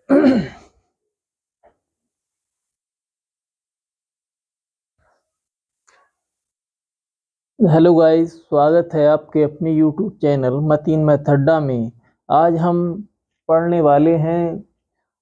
Hello guys, स्वागत है आपके अपने यूट्यूब चैनल मतीन मैथड्डा में। आज हम पढ़ने वाले हैं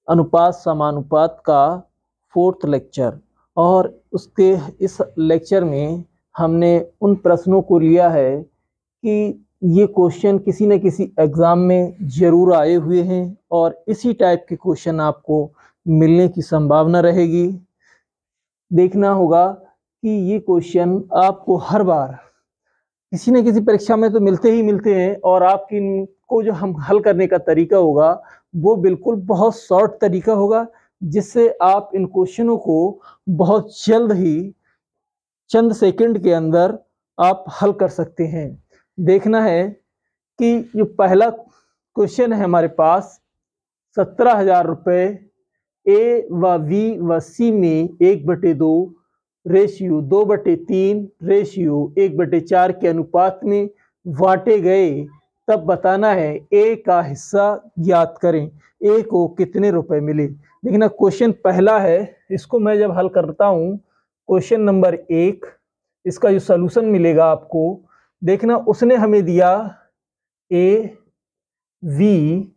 अनुपात समानुपात का 4th लेक्चर। और उसके इस लेक्चर में हमने उन प्रश्नों को लिया है कि ये क्वेश्चन किसी न किसी एग्ज़ाम में ज़रूर आए हुए हैं और इसी टाइप के क्वेश्चन आपको मिलने की संभावना रहेगी। देखना होगा कि ये क्वेश्चन आपको हर बार किसी न किसी परीक्षा में तो मिलते ही मिलते हैं, और आपकी इनको जो हम हल करने का तरीका होगा वो बिल्कुल बहुत शॉर्ट तरीका होगा, जिससे आप इन क्वेश्चनों को बहुत जल्द ही चंद सेकंड के अंदर आप हल कर सकते हैं। देखना है कि जो पहला क्वेश्चन है हमारे पास, 17,000 रुपये ए व बी व सी में 1/2 रेशियो 2/3 रेशियो 1/4 के अनुपात में बांटे गए, तब बताना है ए का हिस्सा ज्ञात करें। ए को कितने रुपए मिले। देखना क्वेश्चन पहला है, इसको मैं जब हल करता हूँ, क्वेश्चन नंबर 1, इसका जो सलूशन मिलेगा आपको, देखना उसने हमें दिया ए वी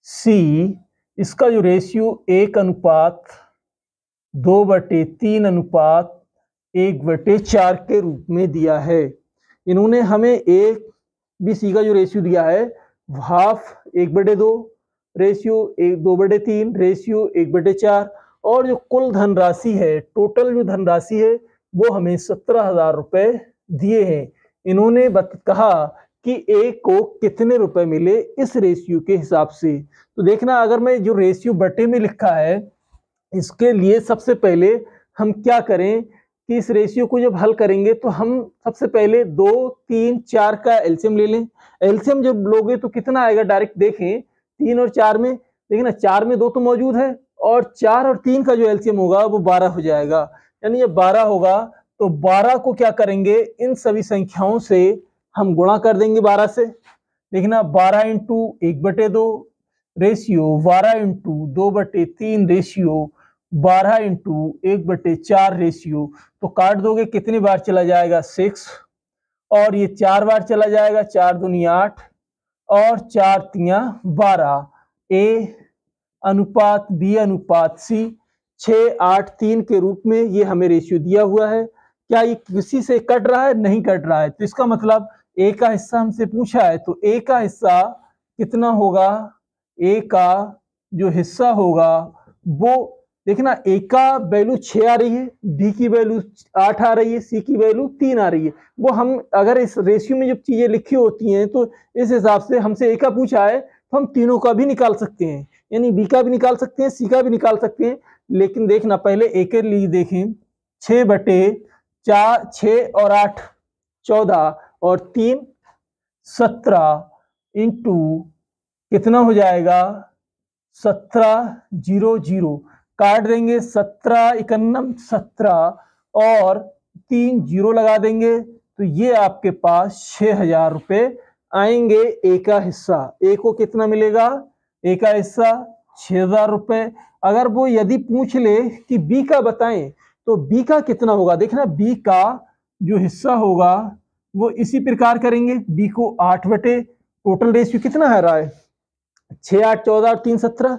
सी, इसका जो रेशियो 1:2/3:1/4 के रूप में दिया है। इन्होंने हमें ए बी सी का जो रेशियो दिया है हाफ 1/2 रेशियो 2/3 रेशियो 1/4, और जो कुल धनराशि है, टोटल जो धनराशि है वो हमें 17,000 रुपये दिए हैं। इन्होंने कहा कि ए को कितने रुपए मिले इस रेशियो के हिसाब से। तो देखना, अगर मैं जो रेशियो बटे में लिखा है, इसके लिए सबसे पहले हम क्या करें कि इस रेशियो को जब हल करेंगे तो हम सबसे पहले 2, 3, 4 का एलसीएम ले लें। एलसीएम जब लोगे तो कितना आएगा, डायरेक्ट देखें 3 और 4 में, देखना 4 में 2 तो मौजूद है, और 4 और 3 का जो एलसीएम होगा वो 12 हो जाएगा। यानी ये 12 होगा, तो 12 को क्या करेंगे, इन सभी संख्याओं से हम गुणा कर देंगे 12 से। देखना 12 into 1/2 ratio 12 into 2/3 ratio 12 into 1/4 ratio, तो काट दोगे कितनी बार चला जाएगा 6, और ये 4 बार चला जाएगा, 4 दूनी 8 और 4 तिया 12। ए अनुपात बी अनुपात सी 6:8:3 के रूप में ये हमें रेशियो दिया हुआ है। क्या ये किसी से कट रहा है? नहीं कट रहा है, तो इसका मतलब ए का हिस्सा हमसे पूछा है, तो ए का हिस्सा कितना होगा, ए का जो हिस्सा होगा वो देखना, ए का वैल्यू 6 आ रही है, बी की वैल्यू 8 आ रही है, सी की वैल्यू 3 आ रही है। वो हम अगर इस रेशियो में जब चीजें लिखी होती हैं तो इस हिसाब से हमसे ए का पूछा है तो हम तीनों का भी निकाल सकते हैं, यानी बी का भी निकाल सकते हैं, सी का भी निकाल सकते हैं। लेकिन देखना पहले ए के लिए देखें, 6/4, 6 और 8 14 और 3 17 इंटू कितना हो जाएगा 1700, काट देंगे 17 इकन्नम 17 और 3 जीरो लगा देंगे, तो ये आपके पास 6,000 रुपये आएंगे ए का हिस्सा। ए को कितना मिलेगा, ए का हिस्सा 6,000 रुपये। अगर वो यदि पूछ ले कि बी का बताएं तो बी का कितना होगा, देखना बी का जो हिस्सा होगा वो इसी प्रकार करेंगे, बी को 8 टोटल रेशियो कितना है रहा है 6, 8, 14 और 3 17,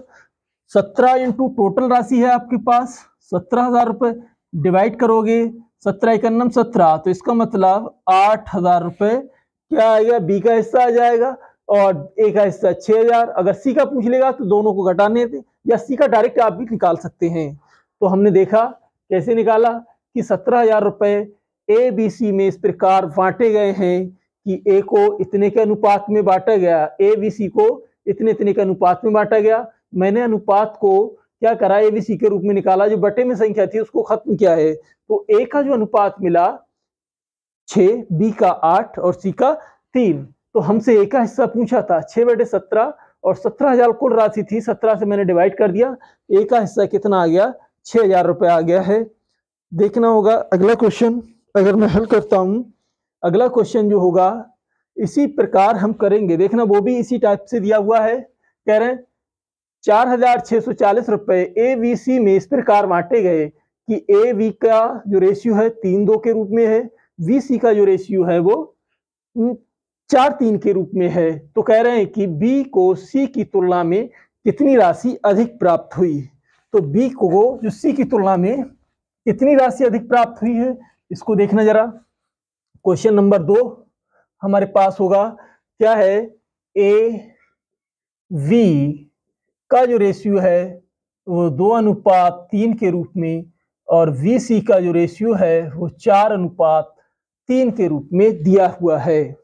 17 इंटू टोटल राशि है आपके पास 17,000 रुपये, डिवाइड करोगे 17 इकन्नम 17, तो इसका मतलब 8,000 रुपये क्या आएगा, बी का हिस्सा आ जाएगा, और ए का हिस्सा 6,000। अगर सी का पूछ लेगा तो दोनों को घटाने थे, या सी का डायरेक्ट आप भी निकाल सकते हैं। तो हमने देखा कैसे निकाला कि 17,000 रुपये ए बी सी में इस प्रकार बांटे गए हैं कि ए को इतने के अनुपात में बांटा गया, ए बी सी को इतने इतने के अनुपात में बांटा गया। मैंने अनुपात को क्या करा, ए बी सी के रूप में निकाला, जो बटे में संख्या थी उसको खत्म किया है, तो ए का जो अनुपात मिला 6, बी का 8 और सी का 3। तो हमसे ए का हिस्सा पूछा था 6/17, और 17,000 कुल राशि थी, 17 से मैंने डिवाइड कर दिया, ए का हिस्सा कितना आ गया 6,000 रुपये आ गया है। देखना होगा अगला क्वेश्चन, अगर मैं हल करता हूं, अगला क्वेश्चन जो होगा इसी प्रकार हम करेंगे। देखना वो भी इसी टाइप से दिया हुआ है, कह रहे हैं 4,640 रुपए ए बी सी में इस प्रकार बांटे गए कि ए बी का जो रेशियो है 3:2 के रूप में है, बी सी का जो रेशियो है वो 4:3 के रूप में है। तो कह रहे हैं कि बी को सी की तुलना में कितनी राशि अधिक प्राप्त हुई। तो बी को जो सी की तुलना में कितनी राशि अधिक प्राप्त हुई है, इसको देखना जरा। क्वेश्चन नंबर 2 हमारे पास होगा, क्या है, ए वी का जो रेशियो है वो 2:3 के रूप में और वी सी का जो रेशियो है वो 4:3 के रूप में दिया हुआ है।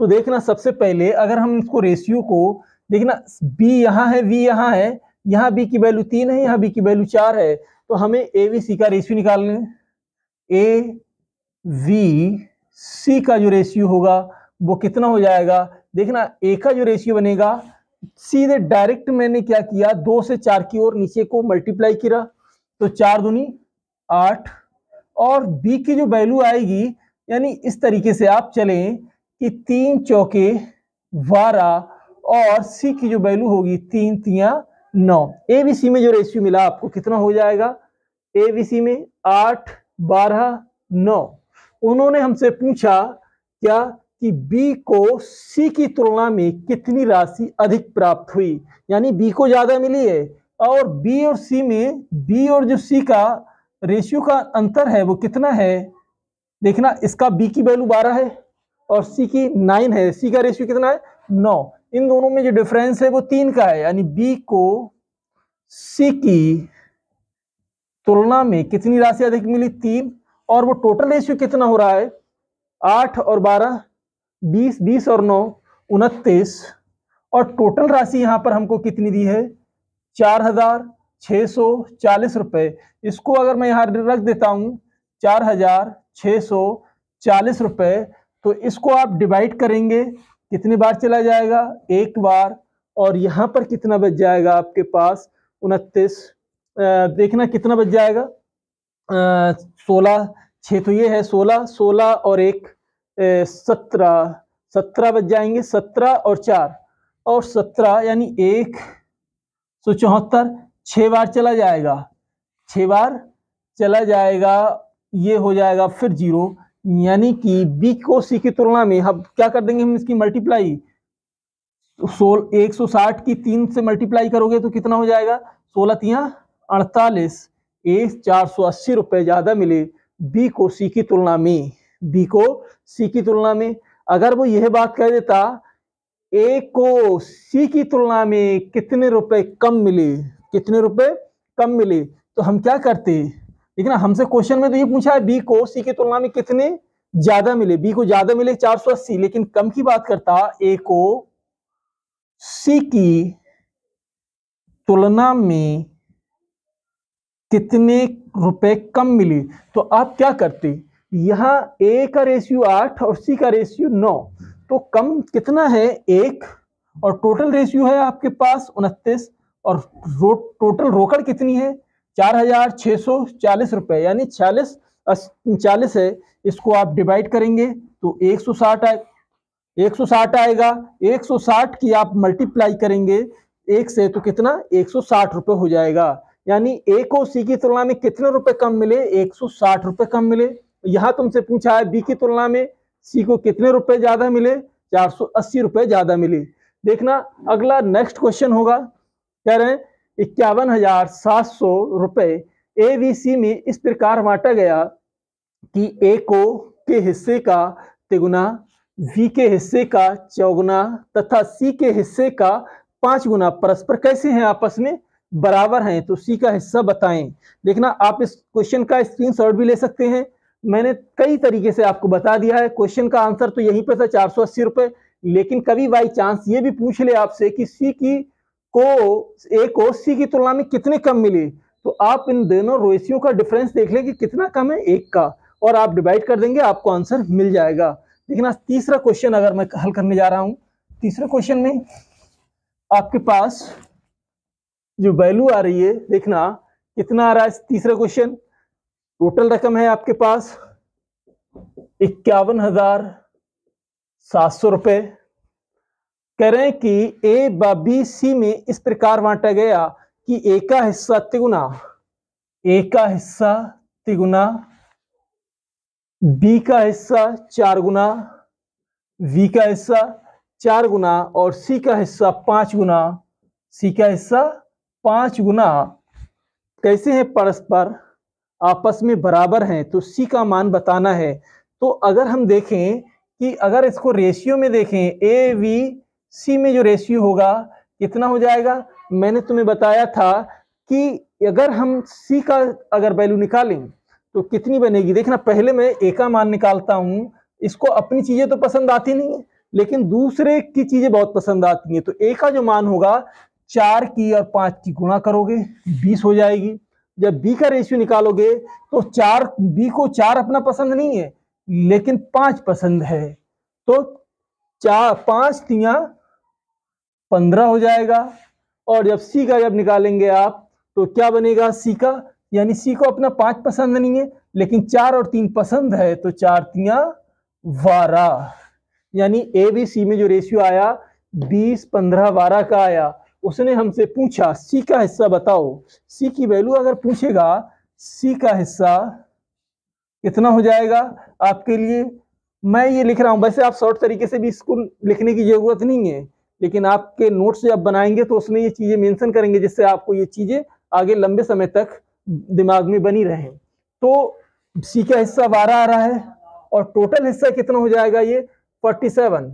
तो देखना सबसे पहले अगर हम इसको रेशियो को देखना, बी यहाँ है, वी यहाँ है, यहाँ बी की वैल्यू 3 है, यहाँ बी की वैल्यू 4 है, तो हमें ए वी सी का रेशियो निकालना है। ए वी सी का जो रेशियो होगा वो कितना हो जाएगा, देखना ए का जो रेशियो बनेगा, सीधे डायरेक्ट मैंने क्या किया, 2 से 4 की ओर नीचे को मल्टीप्लाई किया, तो 4 दूनी 8, और बी की जो वैल्यू आएगी, यानी इस तरीके से आप चलें कि 3 चौके 12 और सी की जो वैल्यू होगी 3 तिया 9। ए बी सी में जो रेशियो मिला आपको कितना हो जाएगा, ए बी सी में 8 12 9। उन्होंने हमसे पूछा क्या कि बी को सी की तुलना में कितनी राशि अधिक प्राप्त हुई, यानी बी को ज्यादा मिली है, और बी और सी में बी और जो सी का रेशियो का अंतर है वो कितना है, देखना इसका बी की वैल्यू 12 है और सी की 9 है, सी का रेशियो कितना है 9, इन दोनों में जो डिफरेंस है वो 3 का है, यानी बी को सी की तुलना में कितनी राशि अधिक मिली 3, और वो टोटल रेशियो कितना हो रहा है 8 और 12 20, 20 और 9 29, और टोटल राशि यहाँ पर हमको कितनी दी है 4,640 रुपए। इसको अगर मैं यहाँ रख देता हूँ 4,640 रुपए, तो इसको आप डिवाइड करेंगे, कितने बार चला जाएगा, एक बार, और यहाँ पर कितना बच जाएगा आपके पास 29, देखना कितना बच जाएगा 16, 6 तो ये है 16, 16 और 1 17, 17 बच जाएंगे, 17 और 4 और 17, यानी 174, 6 बार चला जाएगा, 6 बार चला जाएगा, ये हो जाएगा फिर 0, यानी कि बी को सी की तुलना में हम क्या कर देंगे, हम इसकी मल्टीप्लाई 160 की 3 से मल्टीप्लाई करोगे तो कितना हो जाएगा 16 तिया 48, 480 रुपए ज्यादा मिले बी को सी की तुलना में, बी को सी की तुलना में। अगर वो यह बात कह देता ए को सी की तुलना में कितने रुपए कम मिले, कितने रुपए कम मिले, तो हम क्या करते, देखना हमसे क्वेश्चन में तो ये पूछा है बी को सी की तुलना में कितने ज्यादा मिले, बी को ज्यादा मिले 480, लेकिन कम की बात करता ए को सी की तुलना में कितने रुपए कम मिले, तो आप क्या करते, यहाँ ए का रेशियो 8 और सी का रेशियो 9, तो कम कितना है 1, और टोटल रेशियो है आपके पास 29, और टोटल रोकड़ कितनी है 4,640 रुपए, यानी 40 है, इसको आप डिवाइड करेंगे तो 160 आएगा, 160 की आप मल्टीप्लाई करेंगे 1 से तो कितना 160 रुपए हो जाएगा, यानी ए को सी की तुलना में कितने रुपए कम मिले 160 रुपए कम मिले। यहाँ तुमसे पूछा है बी की तुलना में सी को कितने रुपए ज्यादा मिले 480 रुपए ज्यादा मिले। देखना अगला नेक्स्ट क्वेश्चन होगा, कह रहे हैं 51,700 रुपए ए बी सी में इस प्रकार बांटा गया कि ए को के हिस्से का तिगुना, वी के हिस्से का चौगुना तथा सी के हिस्से का 5 गुना परस्पर कैसे हैं, आपस में बराबर हैं, तो सी का हिस्सा बताएं। देखना आप इस क्वेश्चन का स्क्रीनशॉट भी ले सकते हैं, मैंने कई तरीके से आपको बता दिया है। क्वेश्चन का आंसर तो यहीं पे था 480 रुपए, लेकिन कभी बाई चांस ये भी पूछ ले आपसे कि सी की को ए को सी की तुलना में कितने कम मिले, तो आप इन दोनों रेशियो का डिफरेंस देख ले कि कितना कम है 1 का, और आप डिवाइड कर देंगे आपको आंसर मिल जाएगा। देखना तीसरा क्वेश्चन अगर मैं हल करने जा रहा हूं, तीसरे क्वेश्चन में आपके पास जो वैल्यू आ रही है, देखना कितना आ रहा है तीसरा क्वेश्चन, टोटल रकम है आपके पास 51,700 रुपए, कह रहे हैं कि ए बी सी में इस प्रकार बांटा गया कि ए का हिस्सा तिगुना, ए का हिस्सा तिगुना, बी का हिस्सा 4 गुना, वी का हिस्सा 4 गुना और सी का हिस्सा 5 गुना, सी का हिस्सा 5 गुना। कैसे हैं परस्पर आपस में बराबर हैं, तो सी का मान बताना है। तो अगर हम देखें कि अगर इसको रेशियो में देखें, ए वी सी में जो रेशियो होगा कितना हो जाएगा, मैंने तुम्हें बताया था कि अगर हम सी का अगर वैल्यू निकालें तो कितनी बनेगी। देखना पहले मैं ए का मान निकालता हूं, इसको अपनी चीजें तो पसंद आती नहीं है लेकिन दूसरे की चीजें बहुत पसंद आती हैं। तो ए का जो मान होगा 4 की और 5 की गुणा करोगे 20 हो जाएगी। जब बी का रेशियो निकालोगे तो 4, बी को 4 अपना पसंद नहीं है लेकिन 5 पसंद है, तो 4 5 तिया 15 हो जाएगा। और जब सी का जब निकालेंगे आप तो क्या बनेगा सी का, यानी सी को अपना 5 पसंद नहीं है लेकिन 4 और 3 पसंद है, तो 4 तिया 12। यानी ए बी सी में जो रेशियो आया 20 15 12 का आया। उसने हमसे पूछा सी का हिस्सा बताओ, सी की वैल्यू अगर पूछेगा सी का हिस्सा कितना हो जाएगा आपके लिए, मैं ये लिख रहा हूं। वैसे आप शॉर्ट तरीके से भी इसको लिखने की जरूरत नहीं है लेकिन आपके नोट्स जब बनाएंगे तो उसमें ये चीजें मेंशन करेंगे जिससे आपको ये चीजें आगे लंबे समय तक दिमाग में बनी रहे। तो सी का हिस्सा 12 आ रहा है और टोटल हिस्सा कितना हो जाएगा ये 47।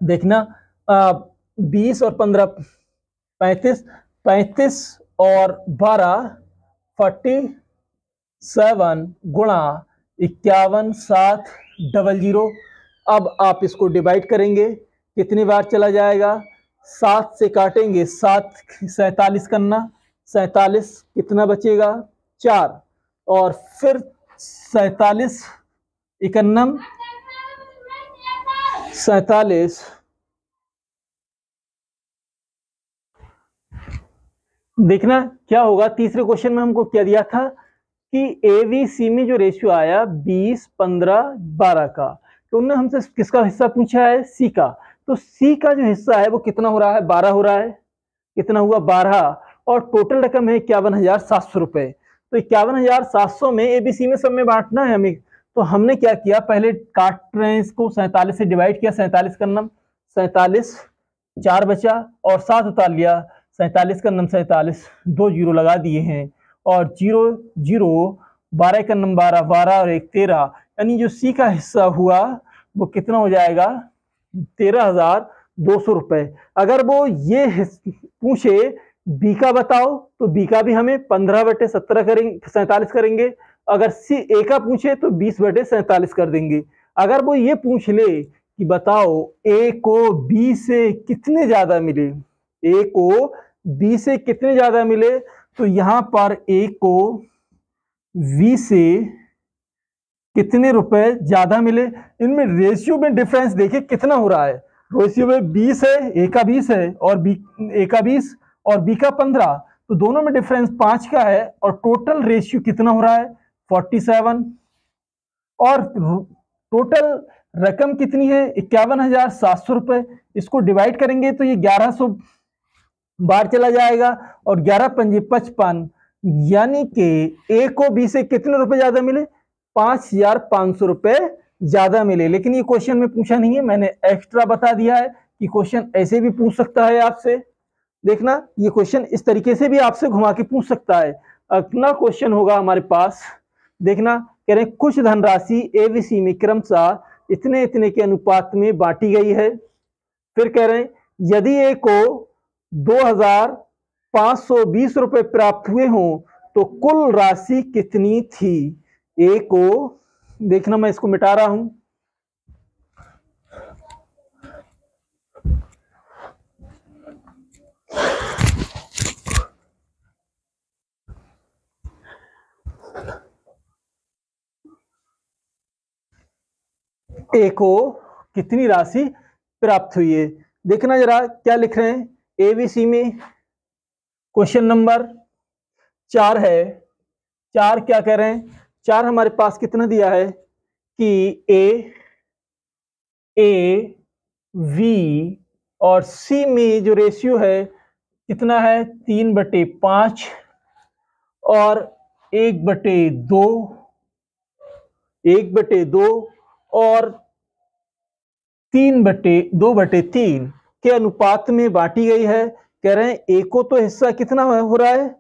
देखना 20 और 15 35, 35 और 12 47 गुणा 51 7 00। अब आप इसको डिवाइड करेंगे, कितनी बार चला जाएगा, 7 से काटेंगे 7 47 करना, 47 कितना बचेगा 4 और फिर 47 51 47। देखना क्या होगा, तीसरे क्वेश्चन में हमको क्या दिया था कि ए बी सी में जो रेशियो आया 20 15 12 का, तो उन्होंने हमसे किसका हिस्सा पूछा है सी का। तो सी का जो हिस्सा है वो कितना हो रहा है 12 हो रहा है, कितना हुआ 12 और टोटल रकम है 51,700 रुपए। तो 51,700 में एबीसी में सब में बांटना है हमें। तो हमने क्या किया, पहले काट रहे हैं इसको 47 से डिवाइड किया, 47 का नम 47 4 बचा और 7 उतार लिया, 47 का नम 47 2 जीरो लगा दिए हैं और 0 0 12 का नम 12 12 और 1 13, यानी जो सी का हिस्सा हुआ वो कितना हो जाएगा 13,200 रुपए। अगर वो ये पूछे बी का बताओ तो बी का भी हमें 15/17 करेंगे 47 करेंगे। अगर सी ए का पूछे तो 20/47 कर देंगे। अगर वो ये पूछ ले कि बताओ ए को बी से कितने ज्यादा मिले, ए को बी से कितने ज्यादा मिले, तो यहां पर ए को वी से कितने रुपए ज्यादा मिले, इनमें रेशियो में डिफरेंस देखिए कितना हो रहा है। रेशियो में 20 है, ए का 20 है और बी ए का 20 और बी का 15, तो दोनों में डिफरेंस 5 का है और टोटल रेशियो कितना हो रहा है 47 और टोटल रकम कितनी है 51,700 रुपए। इसको डिवाइड करेंगे तो ये 1100 बार चला जाएगा और 11 पंजे 55, यानी कि ए को बी से कितने रुपए ज्यादा मिले 5,500 रुपए ज्यादा मिले। लेकिन ये क्वेश्चन में पूछा नहीं है, मैंने एक्स्ट्रा बता दिया है कि क्वेश्चन ऐसे भी पूछ सकता है आपसे। देखना ये क्वेश्चन इस तरीके से भी आपसे घुमा के पूछ सकता है। अगला क्वेश्चन होगा हमारे पास, देखना कह रहे हैं कुछ धनराशि एबीसी में क्रमशः इतने इतने के अनुपात में बांटी गई है। फिर कह रहे हैं यदि ए को 2,520 रुपए प्राप्त हुए हों तो कुल राशि कितनी थी। ए को देखना, मैं इसको मिटा रहा हूं, ए को कितनी राशि प्राप्त हुई है। देखना जरा क्या लिख रहे हैं, एबीसी में क्वेश्चन नंबर 4 है। 4 क्या कह रहे हैं, 4 हमारे पास कितना दिया है कि ए वी और सी में जो रेशियो है कितना है 3/5 और 1/2, 1/2 और 2/3 के अनुपात में बांटी गई है। कह रहे हैं ए को तो हिस्सा कितना हो रहा है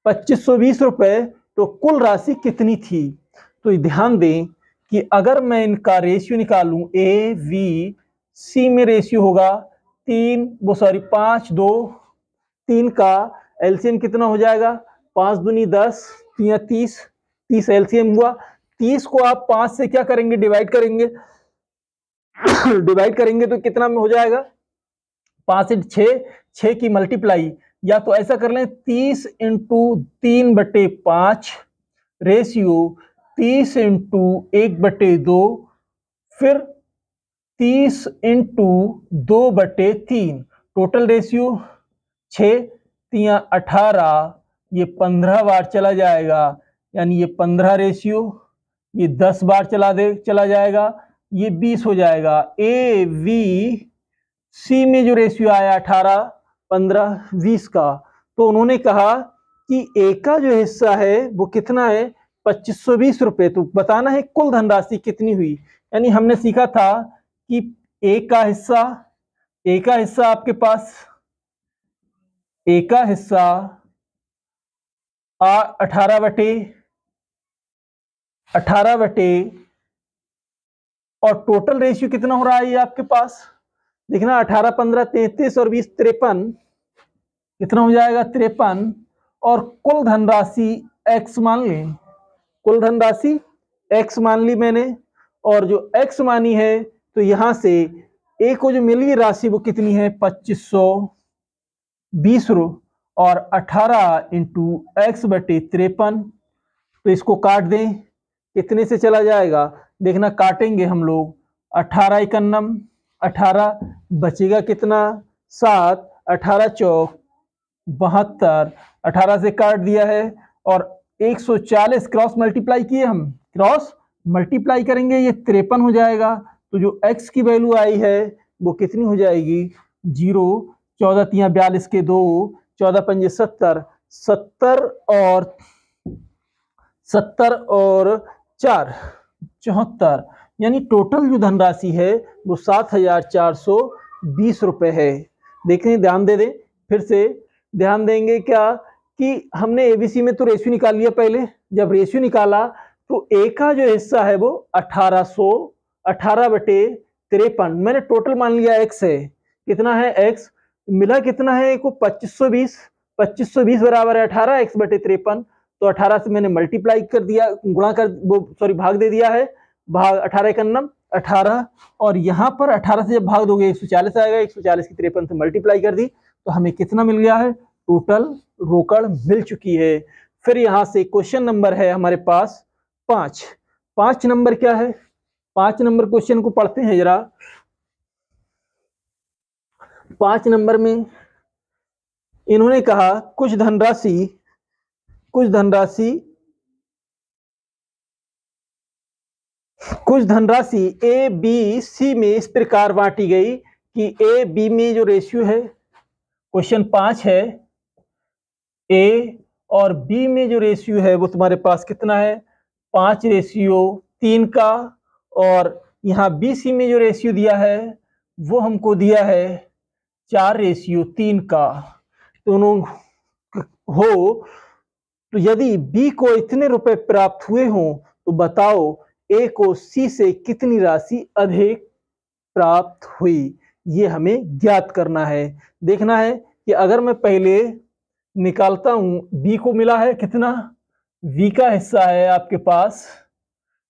2520 रुपए, तो कुल राशि कितनी थी। तो ध्यान दें कि अगर मैं इनका रेशियो निकालूं, ए वी सी में रेशियो होगा 5 2 3 का एलसीएम कितना हो जाएगा 5 दूनी 10, 30, 30 एलसीएम हुआ। 30 को आप 5 से क्या करेंगे डिवाइड करेंगे डिवाइड करेंगे तो कितना में हो जाएगा 5 से 6 की मल्टीप्लाई, या तो ऐसा कर लें 30 × 3/5 रेशियो 30 × 1/2 फिर 30 × 2/3 टोटल रेशियो 6 3 18, ये 15 बार चला जाएगा, यानी ये 15 रेशियो, ये 10 बार चला जाएगा, ये 20 हो जाएगा। ए वी सी में जो रेशियो आया 18 15 20 का, तो उन्होंने कहा कि ए का जो हिस्सा है वो कितना है 2520 रुपए। तो बताना है कुल धनराशि कितनी हुई। यानी हमने सीखा था कि ए का हिस्सा आपके पास 18/18 और टोटल रेशियो कितना हो रहा है ये आपके पास देखना 18 15 33 और 20 53, कितना हो जाएगा 53, और कुल धनराशि x मान लें, कुल धनराशि x मान ली मैंने, और जो x मानी है तो यहां से a को जो मिली राशि वो कितनी है 2520 और 18 × x/53, तो इसको काट दें कितने से चला जाएगा देखना, काटेंगे हम लोग 18 × 18 बचेगा कितना 7, 18 चौक 72, 18 से काट दिया है और 140 क्रॉस मल्टीप्लाई किए, हम क्रॉस मल्टीप्लाई करेंगे ये 53 हो जाएगा। तो जो x की वैल्यू आई है वो कितनी हो जाएगी 0, 14 3 42 के 2, 14 5 70, 70 और 4 74, यानी टोटल जो धनराशि है वो 7420 रुपए है। देखें ध्यान दे दें, फिर से ध्यान देंगे क्या कि हमने एबीसी में तो रेशियो निकाल लिया पहले, जब रेशियो निकाला तो ए का जो हिस्सा है वो 18/53, मैंने टोटल मान लिया x है, कितना है x मिला कितना है को 2520 बराबर है 18 x/53, तो 18 से मैंने मल्टीप्लाई कर दिया, गुणा कर भाग दे दिया है, भाग 18 × 18, और यहाँ पर 18 से जब भाग दोगे 140 आएगा, 140 की 53 से मल्टीप्लाई कर दी तो हमें कितना मिल गया है टोटल रोकड़ मिल चुकी है। फिर यहाँ से क्वेश्चन नंबर है हमारे पास 5 नंबर क्या है, 5 नंबर क्वेश्चन को पढ़ते हैं जरा। 5 नंबर में इन्होंने कहा कुछ धनराशि ए बी सी में इस प्रकार बांटी गई कि ए बी में जो रेशियो है, क्वेश्चन 5 है, ए और बी में जो रेशियो है वो तुम्हारे पास कितना है 5:3 का, और यहाँ बी सी में जो रेशियो दिया है वो हमको दिया है 4:3 का। दोनों हो तो यदि बी को इतने रुपए प्राप्त हुए हों तो बताओ ए को सी से कितनी राशि अधिक प्राप्त हुई, ये हमें ज्ञात करना है। देखना है कि अगर मैं पहले निकालता हूं, बी को मिला है कितना, बी का हिस्सा है आपके पास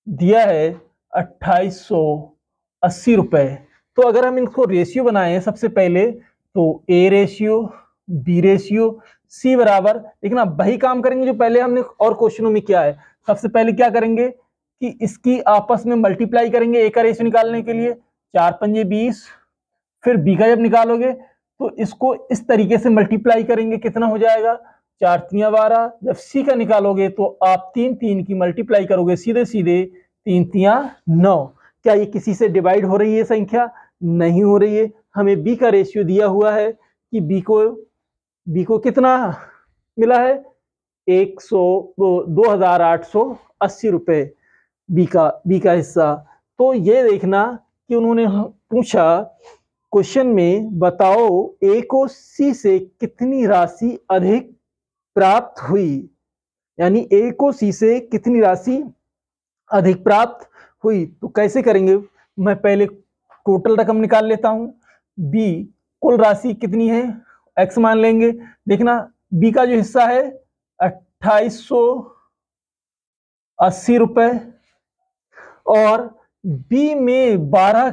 दिया है 2880 रुपए। तो अगर हम इनको रेशियो बनाएं सबसे पहले तो A ratio B ratio C बराबर, देखना वही काम करेंगे जो पहले हमने और क्वेश्चनों में किया है। सबसे पहले क्या करेंगे कि इसकी आपस में मल्टीप्लाई करेंगे ए का रेशियो निकालने के लिए, 4 5 20, फिर बी का जब निकालोगे तो इसको इस तरीके से मल्टीप्लाई करेंगे, कितना हो जाएगा 4 3 12। जब सी का निकालोगे तो आप 3 3 की मल्टीप्लाई करोगे, सीधे 3 3 9। क्या ये किसी से डिवाइड हो रही है संख्या? नहीं हो रही है। हमें बी का रेशियो दिया हुआ है कि बी को कितना मिला है, 2880 रुपए बी का हिस्सा। तो ये देखना कि उन्होंने पूछा क्वेश्चन में, बताओ ए को सी से कितनी राशि अधिक प्राप्त हुई, यानी ए को सी से कितनी राशि अधिक प्राप्त हुई। तो कैसे करेंगे, मैं पहले टोटल रकम निकाल लेता हूं। बी कुल राशि कितनी है, एक्स मान लेंगे। देखना बी का जो हिस्सा है 2880 रुपए, और बी में 12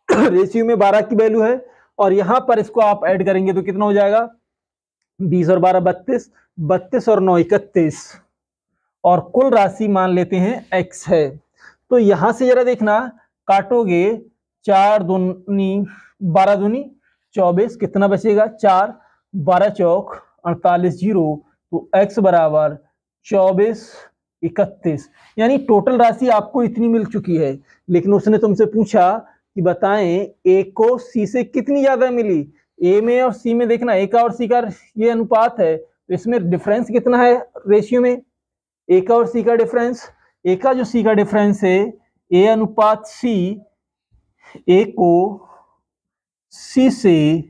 रेशियो में 12 की वैल्यू है, और यहां पर इसको आप ऐड करेंगे तो कितना हो जाएगा, 20 और 12 32, 32 और 9 31, और कुल राशि मान लेते हैं x है। तो यहां से जरा देखना, काटोगे 4 दूनी 12 दूनी 24, कितना बचेगा 4, 12 चौक 48 जीरो, तो x बराबर 24 31, यानी टोटल राशि आपको इतनी मिल चुकी है। लेकिन उसने तुमसे पूछा कि बताएं ए को सी से कितनी ज्यादा मिली। ए में और सी में देखना, ए का और सी का ये अनुपात है, तो इसमें डिफरेंस कितना है रेशियो में, ए का और सी का डिफरेंस, ए का जो सी का डिफरेंस है ए अनुपात सी, ए को सी से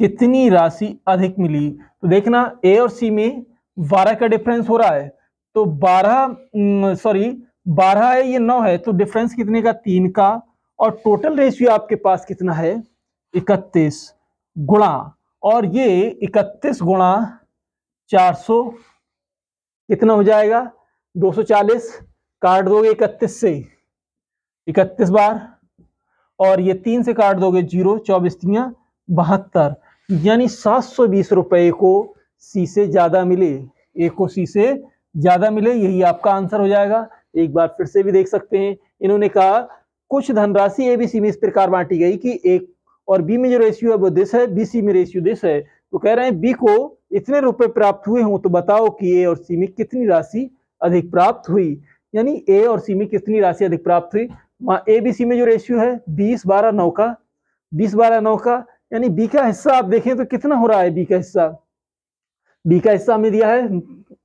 कितनी राशि अधिक मिली। तो देखना ए और सी में 12 का डिफरेंस हो रहा है, तो 12 है, ये 9 है, तो डिफरेंस कितने का, 3 का, और टोटल रेशियो आपके पास कितना है 31 गुणा, और ये 31 गुणा 400 कितना हो जाएगा 240, काट दोगे 31 से 31 बार, और ये 3 से काट दोगे 0, 24 3 72, यानी 720 रुपए को सी से ज्यादा मिले, ए को सी से ज्यादा मिले, यही आपका आंसर हो जाएगा। एक बार फिर से भी देख सकते हैं, इन्होंने कहा कुछ धनराशि ए बी सी में इस प्रकार बांटी गई कि एक और बी में जो रेशियो है वो दिस है, बी सी में रेशियो दिस है। तो कह रहे हैं बी को इतने रुपए प्राप्त हुए हों, तो बताओ कि ए और सी में कितनी राशि अधिक प्राप्त हुई, यानी ए और सी में कितनी राशि अधिक प्राप्त हुई। ए बी सी में जो रेशियो है 20 12 9 का, 20 12 9 का, यानी बी का हिस्सा आप देखें तो कितना हो रहा है, बी का हिस्सा हमें दिया है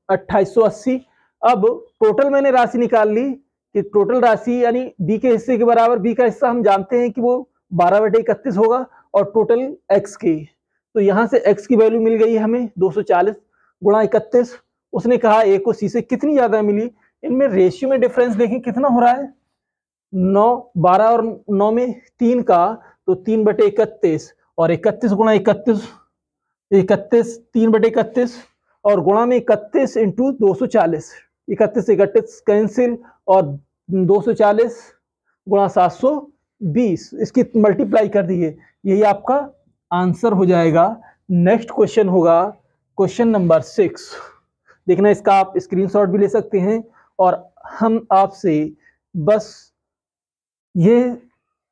2880। अब टोटल मैंने राशि निकाल ली कि टोटल राशि यानी बी के हिस्से के बराबर, बी का हिस्सा हम जानते हैं कि वो 12/31 होगा, और टोटल एक्स के, तो यहां से एक्स की वैल्यू मिल गई हमें 240 गुणा 31। उसने कहा ए को सी से कितनी ज्यादा मिली, इनमें रेशियो में डिफरेंस देखें कितना हो रहा है, 9 12 और 9 में 3 का, तो 3/31, और 31 गुणा 31, 3/31, और गुणा में 31 इंटू 240, 31 से 31 कैंसिल, और 240 गुणा 720, इसकी मल्टीप्लाई कर दीजिए, यही आपका आंसर हो जाएगा। नेक्स्ट क्वेश्चन होगा क्वेश्चन नंबर 6। देखना इसका आप स्क्रीनशॉट भी ले सकते हैं, और हम आपसे बस ये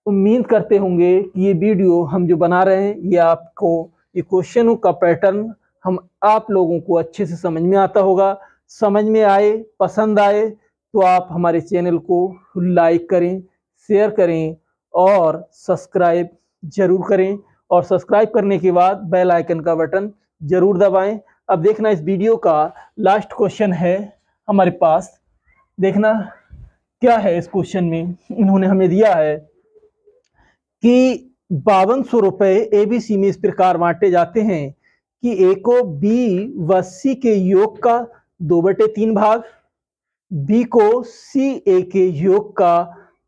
उम्मीद करते होंगे कि ये वीडियो हम जो बना रहे हैं ये आपको ये क्वेश्चनों का पैटर्न हम आप लोगों को अच्छे से समझ में आता होगा। समझ में आए, पसंद आए तो आप हमारे चैनल को लाइक करें, शेयर करें और सब्सक्राइब जरूर करें, और सब्सक्राइब करने के बाद बेल आइकन का बटन जरूर दबाएं। अब देखना इस वीडियो का लास्ट क्वेश्चन है हमारे पास, देखना क्या है इस क्वेश्चन में। इन्होंने हमें दिया है कि 5200 रुपए एबीसी में इस प्रकार बांटे जाते हैं कि ए को बी व सी के योग का 2/3 भाग, बी को सी ए के योग का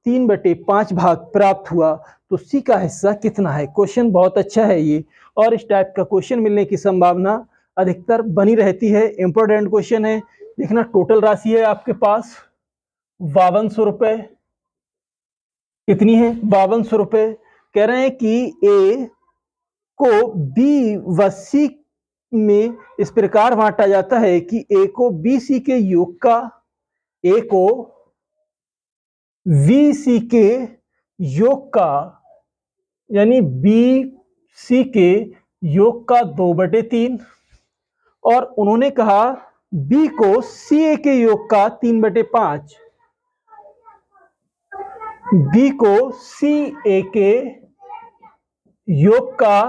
3/5 भाग प्राप्त हुआ, तो सी का हिस्सा कितना है। क्वेश्चन बहुत अच्छा है ये, और इस टाइप का क्वेश्चन मिलने की संभावना अधिकतर बनी रहती है। इंपॉर्टेंट क्वेश्चन है। देखना टोटल राशि है आपके पास 5200 रुपए, कितनी है 5200 रुपए। कह रहे हैं कि ए को बी व सी में इस प्रकार बांटा जाता है कि ए को बी सी के योग का, ए को वी सी के योग का, यानी बी सी के योग का 2/3, और उन्होंने कहा बी को सी ए के योग का 3/5, बी को सी ए के योग का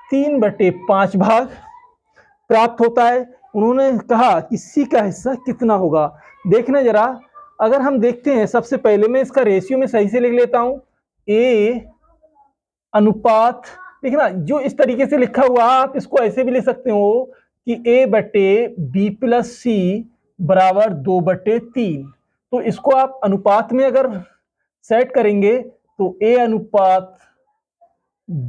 3/5 भाग प्राप्त होता है। उन्होंने कहा कि सी का हिस्सा कितना होगा। देखना जरा, अगर हम देखते हैं, सबसे पहले मैं इसका रेशियो में सही से लिख लेता हूं, ए अनुपात, देखना जो इस तरीके से लिखा हुआ, आप इसको ऐसे भी लिख सकते हो कि A/B+C बराबर 2/3। तो इसको आप अनुपात में अगर सेट करेंगे तो A अनुपात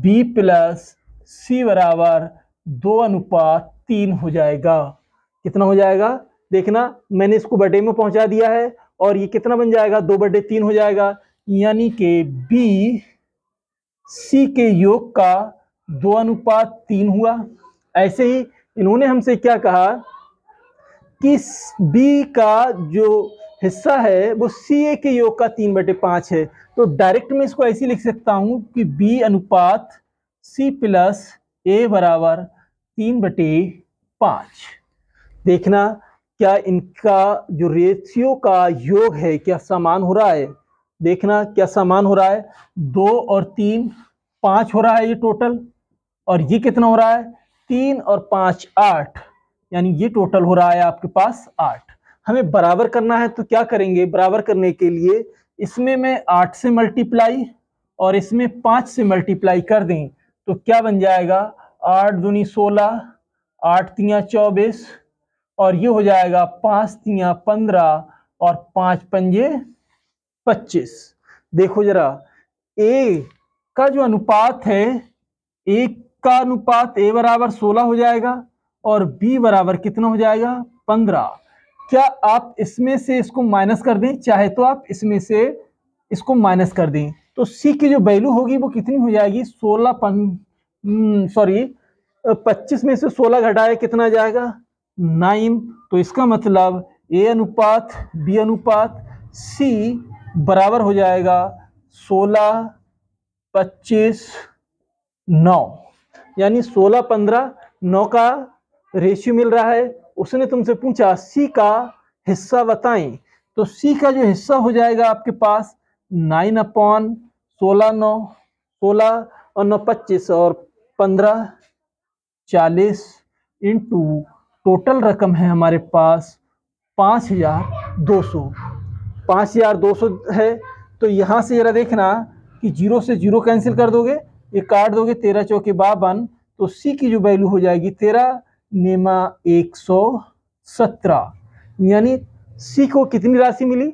B+C बराबर 2/3 हो जाएगा। कितना हो जाएगा? देखना, मैंने इसको बटे में पहुंचा दिया है और ये कितना बन जाएगा? 2/3 हो जाएगा। यानी कि B C के योग का 2/3 हुआ। ऐसे ही इन्होंने हमसे क्या कहा कि B का जो हिस्सा है वो CA के योग का 3/5 है। तो डायरेक्ट में इसको ऐसे लिख सकता हूं कि B अनुपात C प्लस A बराबर 3/5। देखना, क्या इनका जो रेशियो का योग है क्या समान हो रहा है? देखना क्या समान हो रहा है? 2 और 3 5 हो रहा है ये टोटल, और ये कितना हो रहा है? 3 और 5 8, यानी ये टोटल हो रहा है आपके पास 8। हमें बराबर करना है, तो क्या करेंगे? बराबर करने के लिए इसमें मैं 8 से मल्टीप्लाई और इसमें 5 से मल्टीप्लाई कर दें तो क्या बन जाएगा? 8 दूनी 16, 8 तियां 24, और ये हो जाएगा 5 तियां 15 और 5 पंजे 25। देखो जरा, ए का जो अनुपात है, ए का अनुपात A बराबर 16 हो जाएगा और B बराबर कितना हो जाएगा? 15। क्या आप इसमें से इसको माइनस कर दें? चाहे तो आप इसमें से इसको माइनस कर दें तो C की जो वैल्यू होगी वो कितनी हो जाएगी? 25 में से 16 घटाए कितना जाएगा? 9। तो इसका मतलब A अनुपात B अनुपात C बराबर हो जाएगा 16 25 9, यानी 16 15 9 का रेशियो मिल रहा है। उसने तुमसे पूछा C का हिस्सा बताएं, तो C का जो हिस्सा हो जाएगा आपके पास 9/16 9, 16 और 9 25 और 15 40 इंटू टोटल रकम है हमारे पास 5200। 5200 है। तो यहाँ से जरा देखना कि 0 से 0 कैंसिल कर दोगे, ये काट दोगे, 13 चौके 52, तो C की जो वैल्यू हो जाएगी 13 नेमा 117। यानी C को कितनी राशि मिली?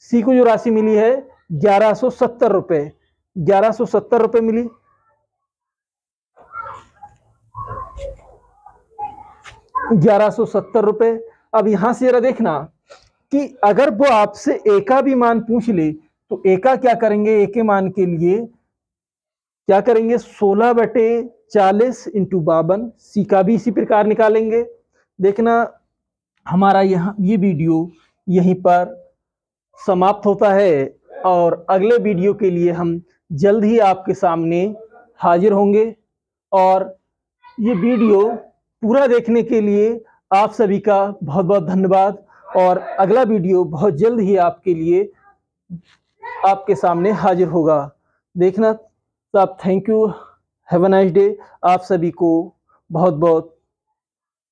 C को जो राशि मिली है 1170 रुपए, 1170 रुपए मिली। ₹1170। अब यहां से जरा देखना कि अगर वो आपसे ए का भी मान पूछ ले तो ए का क्या करेंगे? ए के मान के लिए क्या करेंगे? 16/40 इंटू 52। सी का भी इसी प्रकार निकालेंगे। देखना, हमारा यहाँ ये वीडियो यहीं पर समाप्त होता है और अगले वीडियो के लिए हम जल्द ही आपके सामने हाजिर होंगे। और ये वीडियो पूरा देखने के लिए आप सभी का बहुत बहुत धन्यवाद, और अगला वीडियो बहुत जल्द ही आपके लिए आपके सामने हाजिर होगा। देखना साहब, thank you, have a nice day. आप सभी को बहुत बहुत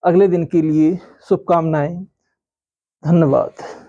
अगले दिन के लिए शुभकामनाएं। धन्यवाद।